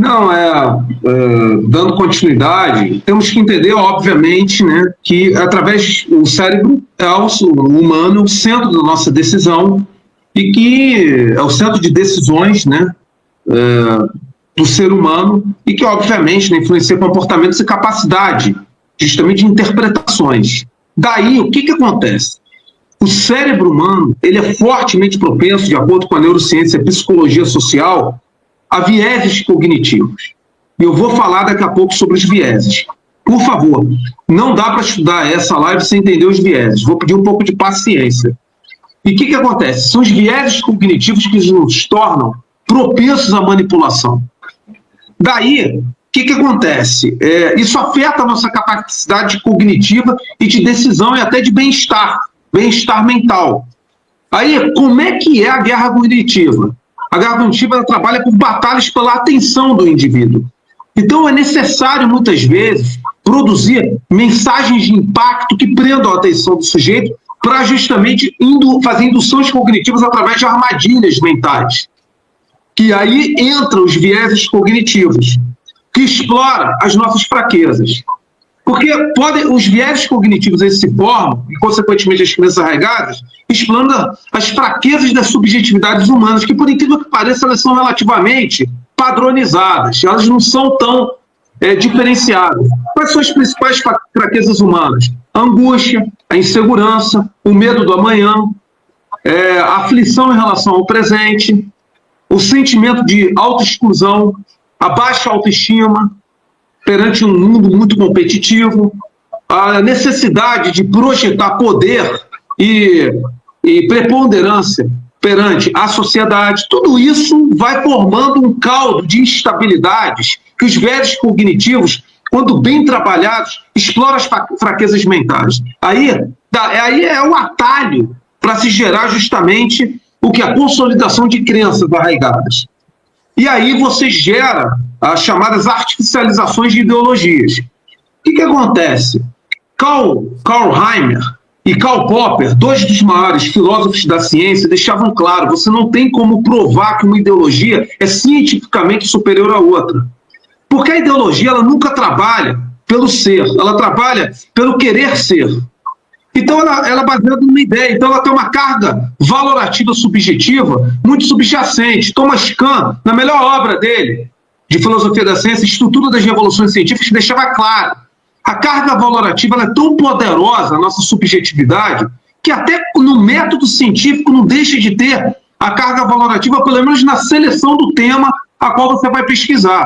Não, dando continuidade, temos que entender, obviamente, né, que através do cérebro o humano, o centro da nossa decisão, e que é o centro de decisões, né, do ser humano, e que, obviamente, né, influencia comportamentos e capacidade, justamente, de interpretações. Daí, o que acontece? O cérebro humano, ele é fortemente propenso, de acordo com a neurociência e a psicologia social, a vieses cognitivos. E eu vou falar daqui a pouco sobre os vieses. Por favor, não dá para estudar essa live sem entender os vieses. Vou pedir um pouco de paciência. E o que acontece? São os vieses cognitivos que nos tornam propensos à manipulação. Daí, o que acontece? Isso afeta a nossa capacidade cognitiva e de decisão e até de bem-estar mental. Aí, como é que é a guerra cognitiva? A guerra cognitiva ela trabalha por batalhas pela atenção do indivíduo. Então, é necessário, muitas vezes, produzir mensagens de impacto que prendam a atenção do sujeito para justamente fazer induções cognitivas através de armadilhas mentais. Que aí entram os vieses cognitivos, que explora as nossas fraquezas. Porque os vieses cognitivos eles se formam, e consequentemente as crenças arraigadas, explorando as fraquezas das subjetividades humanas, que por incrível que pareça, elas são relativamente padronizadas, elas não são tão diferenciadas. Quais são as principais fraquezas humanas? A angústia, a insegurança, o medo do amanhã, a aflição em relação ao presente, o sentimento de autoexclusão, a baixa autoestima, perante um mundo muito competitivo, a necessidade de projetar poder e preponderância perante a sociedade, tudo isso vai formando um caldo de instabilidades que os vieses cognitivos, quando bem trabalhados, exploram as fraquezas mentais. Aí é o atalho para se gerar justamente o que é a consolidação de crenças arraigadas. E aí você gera as chamadas artificializações de ideologias. O que acontece? Karl Rahner e Karl Popper, dois dos maiores filósofos da ciência, deixavam claro, você não tem como provar que uma ideologia é cientificamente superior à outra. Porque a ideologia ela nunca trabalha pelo ser, ela trabalha pelo querer ser. Então ela é baseada numa ideia, então ela tem uma carga valorativa subjetiva muito subjacente. Thomas Kuhn, na melhor obra dele, de filosofia da ciência, Estrutura das Revoluções Científicas, deixava claro, a carga valorativa ela é tão poderosa, a nossa subjetividade, que até no método científico não deixa de ter a carga valorativa, pelo menos na seleção do tema a qual você vai pesquisar.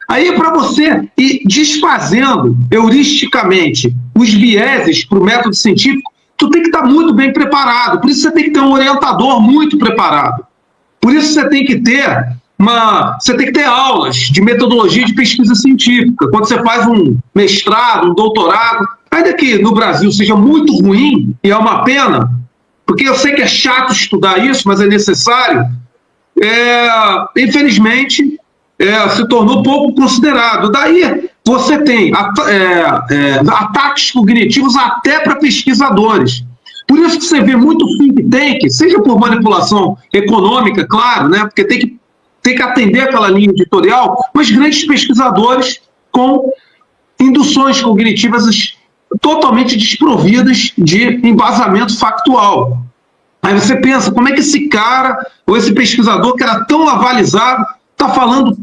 Aí, para você ir desfazendo heuristicamente os vieses para o método científico, tu tem que estar muito bem preparado. Por isso você tem que ter um orientador muito preparado. Por isso você tem que ter aulas de metodologia de pesquisa científica. Quando você faz um mestrado, um doutorado, ainda que no Brasil seja muito ruim, e é uma pena, porque eu sei que é chato estudar isso, mas é necessário, infelizmente, se tornou pouco considerado. Daí você tem ataques cognitivos até para pesquisadores. Por isso que você vê muito think tank, seja por manipulação econômica, claro, né, porque tem que atender aquela linha editorial, mas grandes pesquisadores com induções cognitivas totalmente desprovidas de embasamento factual. Aí você pensa, como é que esse cara, ou esse pesquisador que era tão avalizado, está falando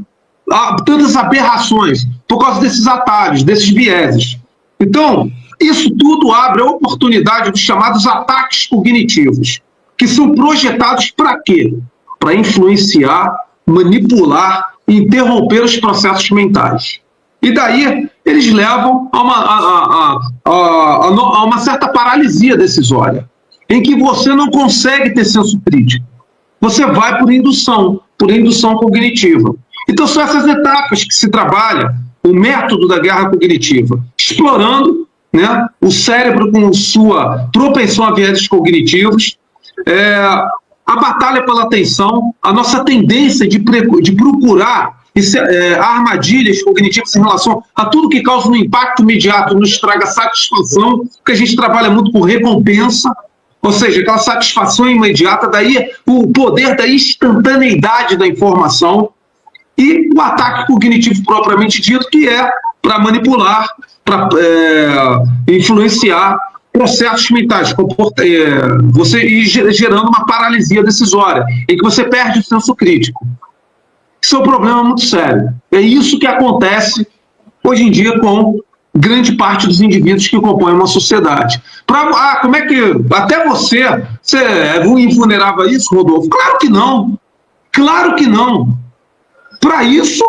tantas aberrações por causa desses atalhos, desses vieses. Então, isso tudo abre a oportunidade dos chamados ataques cognitivos, que são projetados para quê? Para influenciar, manipular e interromper os processos mentais. E daí eles levam a uma certa paralisia decisória, em que você não consegue ter senso crítico. Você vai por indução cognitiva. Então são essas etapas que se trabalha o método da guerra cognitiva, explorando, né, o cérebro com sua propensão a vieses cognitivos, a batalha pela atenção, a nossa tendência de procurar armadilhas cognitivas em relação a tudo que causa um impacto imediato, nos traga satisfação, porque a gente trabalha muito por recompensa, ou seja, aquela satisfação imediata, daí o poder da instantaneidade da informação. e o ataque cognitivo propriamente dito, que é para manipular, para influenciar processos mentais, você ir gerando uma paralisia decisória, em que você perde o senso crítico. Isso é um problema muito sério. É isso que acontece hoje em dia com grande parte dos indivíduos que compõem uma sociedade. Como é que até você é invulnerável a isso, Rodolfo? Claro que não. Claro que não. Para isso,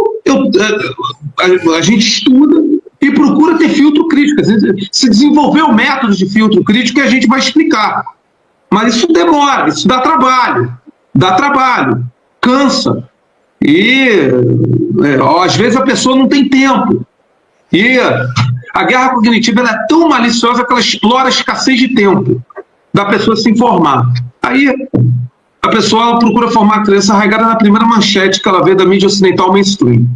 a gente estuda e procura ter filtro crítico. Se desenvolver o método de filtro crítico, a gente vai explicar. Mas isso demora, isso dá trabalho, cansa. E às vezes a pessoa não tem tempo. E a guerra cognitiva é tão maliciosa que ela explora a escassez de tempo da pessoa se informar. Aí a pessoa procura formar a criança arraigada na primeira manchete que ela vê da mídia ocidental mainstream.